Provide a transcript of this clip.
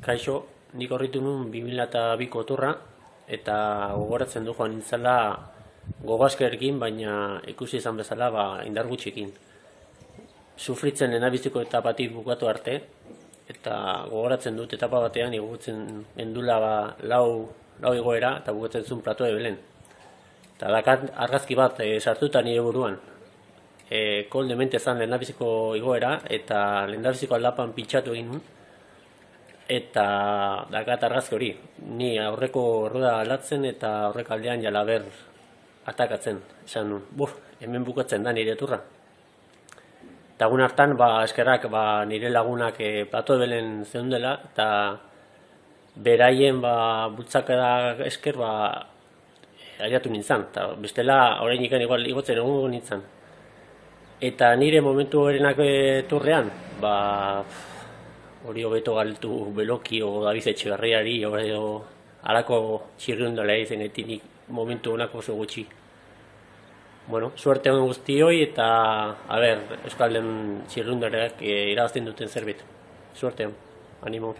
Kaixo, nik horritu nuen 2002ko otorra, eta gogoratzen du joan nintzela gogazkerkin, baina ikusi izan bezala indar gutxikin. Sufritzen lehenabiziko etapatik bukatu arte, eta gogoratzen dut etapa batean igutzen gendula lau igoera eta bukatzen zuen plato ebelen. Eta dakat argazki bat sartuta nire buruan. Kol demente zan lehendabiziko igoera, eta lehendabiziko aldapan pitxatu egin nuen, eta dakat argazki hori. Ni aurreko erruda aldatzen eta aurreko aldean jalaber atakatzen. Esan nuen, hemen bukatzen da nire turra. Eta egun hartan, eskerrak nire lagunak plato ebelen zeundela, eta beraien bultzakada esker ariatu nintzen. Eta bestela, orain ikan igotzen egun nintzen. Eta nire momentu berenak turrean, hori hobeto galtu Beloki o David Etxeberriari edo halako txirrindulari izenetik nik momentu honako oso gutxi. Bueno, suerte on guztioi eta Euskalden txirrindulariak irabazten duten zerbait. Suerte on, animo.